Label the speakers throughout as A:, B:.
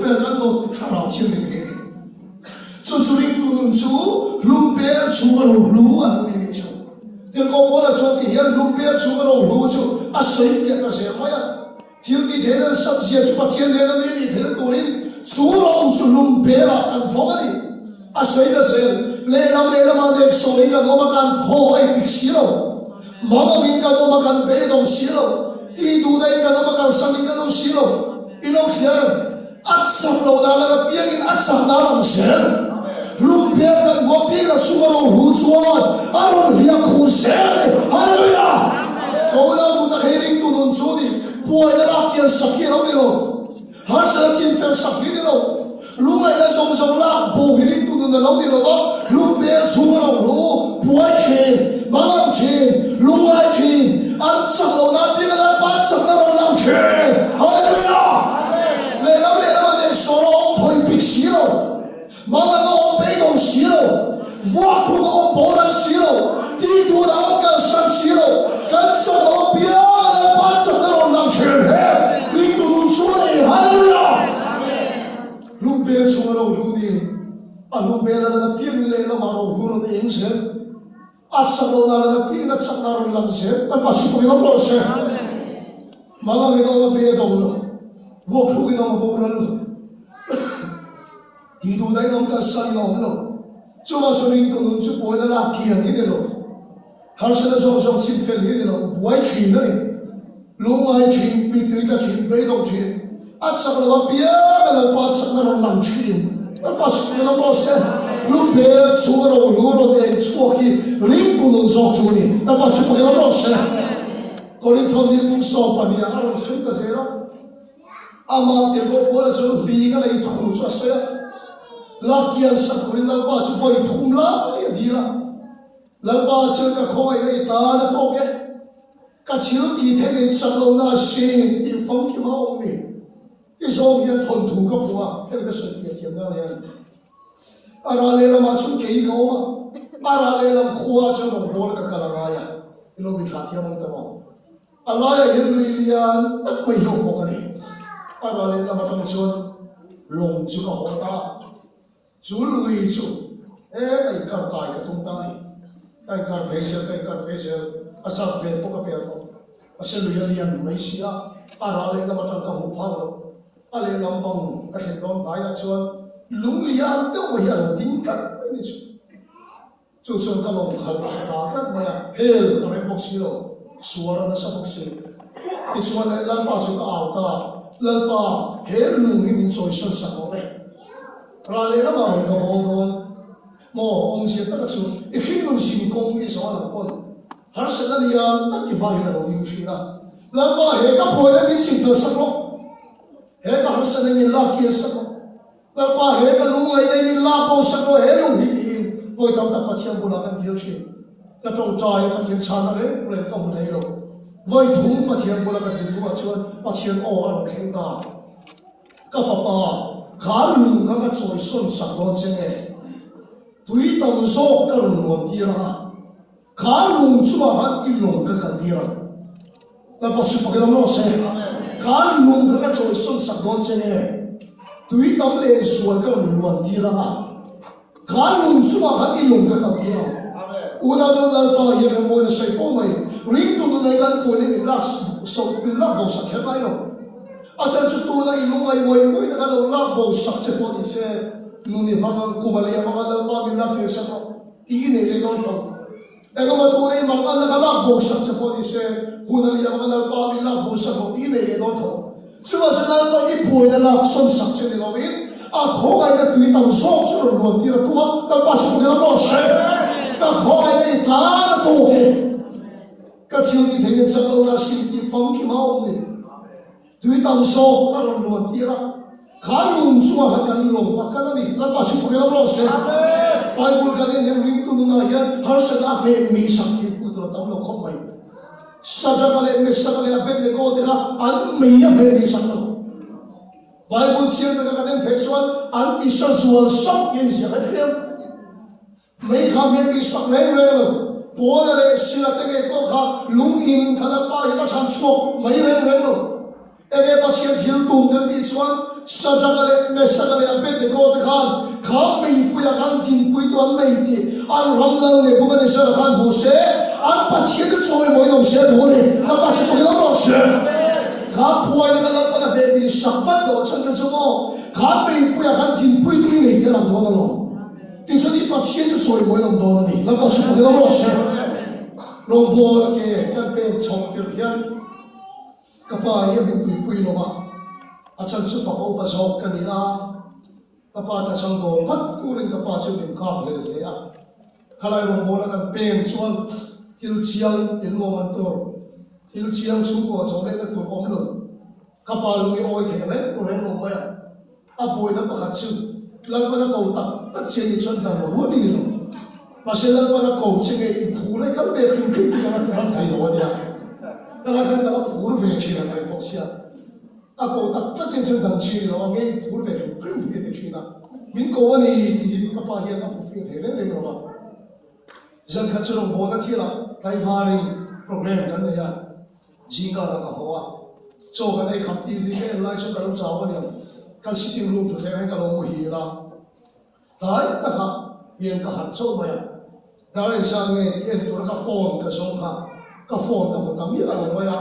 A: bè gần đâu thằng nào thiên mình thế cho chú linh tu nun chú lung bè chú vào lú ăn mình đi chú nhưng có bố là cho thì hiện lung bè chú vào lú chú à sấy tiền là sẽ mấy à thiếu đi thế là sắp xếp chú bắt thiên thế là mình đi thế là tu linh chú vào chú lung bè là ăn phong đi à sấy là sẽ lê làm mà để số linh cái nó mà ăn thô ai bị xí đâu mà mình cái nó mà ăn bè đông xí đâu đi tu đây cái nó mà ăn sang cái nó xí đâu inog hiền ắt sập lâu na là biếng in ắt sập na làm sen lung biếng kan ngọc biếng là chúng nó hú chuan aro hiệp khu sen hallelujah câu nào tu ta thấy linh tu nun chú đi bùi là kiên sập kia đâu đi đâu har sa chin fel sập kia đâu lung này là sông sông la bùi linh tu nun là đâu đi đâu đó lung biếng chúng nó hú bùi khin mang khin lung ai khin ắt sập lâu na biếng là bắt sập na làm khin hallelujah lê lắm mà để số nó thôi bị xí đâu mà là nó bị đồng xí đâu vua của nó bố là xí đâu đi của nó cần sang xí đâu cần sao nó bia là bắt chấp nó làm chuyện hết linh tu nun chúa này hallelujah lúc bia chúa đâu lúc đi à lúc bia là nó tiếng lê nó mà nó hú nó tiếng sẽ áp sát nó là nó tiếng nó chắc nó làm sẽ nó bắt chước nó lo sẽ mà là nó bia đâu rồi vô phụ cái nó mà bố rắn thì đủ đấy nó cả sai nó rồi chú mà số linh tu nun chú bố nó là kia như thế rồi hắn sẽ là trong chim phèn như thế rồi bố ai chìm đấy lúc ai chìm bị tưới ta chìm bê đông chìm ắt sắc là bia là bắt sắc là nằm chìm nó bắt sắc nó lo sẽ lúc bê chú rồi lú rồi để chú khi linh tu nun dọc chú đi nó bắt sắc nó lo sẽ có linh thôn đi cũng so bà bia ăn rồi suy ta sẽ đó ama te ko bola so li ga nei thum so se la kian sa kurin la ba chu voi thum la ya di la ba chu ka khoi nei ta na ko ke ka chiu ti the nei chang lo na she ti phong ki ma ong ni ki so hian thon thu ka puwa te ka so ti thiam na hian ara le la ma chu ke ko ma ara le lam khuwa chu no bol ka kala nga ya ilo bi tha thiam ta mo ala ya hian lu lian tak mai ho ko ni ara le la ma tam chuan long chu ka ho ta chú lùi chú cái card tài cái tung tay cái card patient asap về phố cái bèo asal lùi liền mấy xí à ra lên làm trong cái hộp phao à lên làm bằng cái thành công đại là chuan lúng liền đâu mà hiểu tiếng cắt cái gì chú chuan cái lòng khẩn ta cắt mà hell cái bốc xí rồi suara nó sắp bốc xí cái chuan này làm bao nhiêu cái ảo ta làm bao hell lúng thì mình chơi sân sạch rồi ra lẽ nó mà không có con mà ông sẽ tất cả số ít khi mình xin công cái số là con hắn sẽ là liền tất cả bài là đầu tiên chỉ là làm bài hệ các hội là mình xin được sắc lắm hệ các hắn sẽ là mình la kia sắc lắm làm bài hệ các lùng này mình la bao sắc lắm hệ lùng hình hình với tâm tâm phát triển bù la căn điều gì các trong trai phát triển sản đấy rồi tổng thấy rồi với thùng phát triển bù la căn điều bù phát triển ổ ăn khen ta các pháp khá lùng các trôi xuân sắc đón trên này tuy tâm số các luồng đi ra khá lùng chúa hắn ít lùng các đi ra là bắt chước cái nó sẽ khá lùng các trôi xuân sắc đón trên này tuy tâm lệ xuân các luồng đi ra khá lùng chúa hắn ít lùng các đi ra una đâu là bao nhiêu người muốn xây phố mày riêng tụi này căn tuổi này mình lắc sâu mình lắc đầu sắc hết mai đâu asan chutu na ilungay mo nakalaw na bo sakche po ni se nuni bang kumali ang mga lalpa min na kesa ko iinili ng to ega matunay mga nakalaw bo sakche po ni se kunali ang mga lalpa min na bo sa ko iinili ng to suma sa lalpa ipuy na lakson sakche ni lawin at hongay na tuitang sok sa ruwan tira tuma kalpasok nila mo siya kakhongay na itaan toke katil ni tingin sa law na sinti funky maong ni tuy tâm số ta làm luận tia ra khá lùng xua hạt cần lùng bạc cái này là bác sĩ phải làm rõ ràng bài bùn cái này những linh tu nung này har sẽ là mẹ mi sắc thì phụ thuộc tâm lòng không mày sao ra cái này sao cái này bên này có thì là ăn mi à mẹ sắc đâu bài bùn chiên cái này phải xuân ăn ít sao xuân sắc cái gì cái thế mấy khám mẹ mi sắc này rồi bố này xin là cái này có khá lùng in cái là ba cái chăn chuộc mấy rồi ege pathian thil tum kan ti chuan sadagale me sagale apet de ko te khan kham mei puya kan thin pui to an mei ti an ramlang le bukan ni sar khan bu se an pathian ke choi moi dom se bu le na pa se ko lo se kham puai na la pa na be ni sakpat do chan chan so mo kham mei puya kan thin pui tu ni ne lam do na lo ti so ni pathian ke choi moi dom do na ni na pa se ko lo se rong bo la ke kan pe chong te hian kapa ya min tui pui lo ma achan chu fa o pa sok kan ni a kapa ta chang do fat tu rin kapa chu nim ka le le a khalai rong bo la kan pen chuan hil chiang in lo man to hil chiang chu ko chaw le na tu pom lo kapa lu ni oi the le ko ren lo ma ya a boi na pa khat chu lang pa na ko tak ta chen ni chon da mo hu ni lo ma se lang pa na ko chen e i phu le kal be rim rim ka kan thai lo dia kala kan kala phur ve chi na kai boxia a ko tak ta chen chen dan chi lo nge phur ve krim ve de chi na min ko ani ti ka pa hian a fu the le le lo ma zan kha churong bo na thila kai varing program kan ne ya ji ka ka ho cho ka nei kham ti li ke lai so ka lo chaw ba ni ka sitting room chu the ka lo mo hi la tai ta ka yen ka han cho ma ya da ren sa nge yen tur ka phone ka so kha ka phone ka mo tam mi a lo ma ya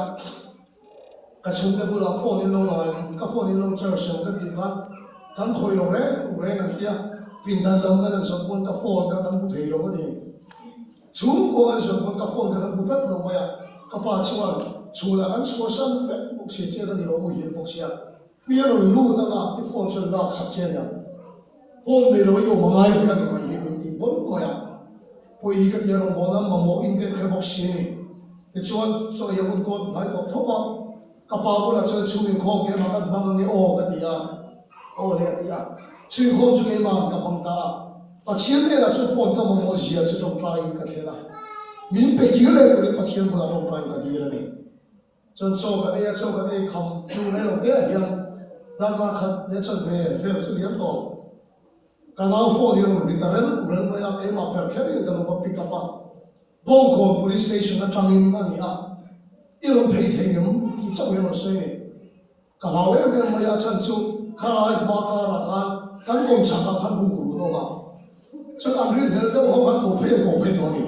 A: ka chung te bu la phone in lo la ka phone in lo char sham ka ti kan khoi lo re kan tia pin dan lam ka dan so pon ka phone ka tan bu thei lo ni chung ko an so pon ka phone ka kan bu tat lo ma ya ka pa chuan chu la kan so san fe bu che che ni lo mu hi bu sia mi lo lu ta la i phone so la sak che ya phone ni lo yo ma ngai ka ni ma hi bu ti pon mo ya poi ka ti ro mo na ma mo in ke re box ni ni chuan so ya un ton lai to tho ma ka pa ko la chuan chu min khom ke ma kan bang ni o ka ti ya o le ti ya chu khom chu ke ma ka pam ta pa chien le la chu phone ka mo mo sia chu tong trai ka the la min pe ki le ko le pa chien bu la tong trai ka ti la ni chuan cho ka ne kham chu le lo te ya la ka khat ne chan ve chu liam to kanal phone yung literal ren mo ya e ma per khe ni da lo pick up Bongkong police station na changin ani a iron thei thei ngam ti chaw yo se ni kanal e mo ya chan chu khalai ma ka ra khan kan kom sa ka khan bu gu no ma chuan an rin hel do ho khan to phe to ni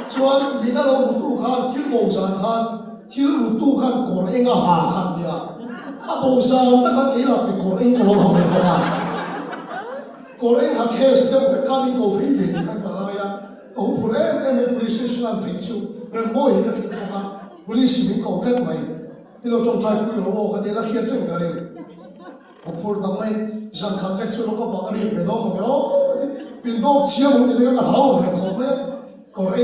A: chuan mina lo tu khan thil mo san khan thil lu tu khan kor enga ha khan tia a bo san ta khan e la pe kor eng ka lo ha ve ma Korean ha case dem ka kami ko phi ni ka ka ya to pure em police station an phi chu re mo hi ka ka police ni ko ka mai ni lo tong trai pu lo ka de la hian teng ka re o phur da mai zan kha ka chu lo ka ba ka ri pe do mo pin do chiam ni ka ka ha o ne ko pre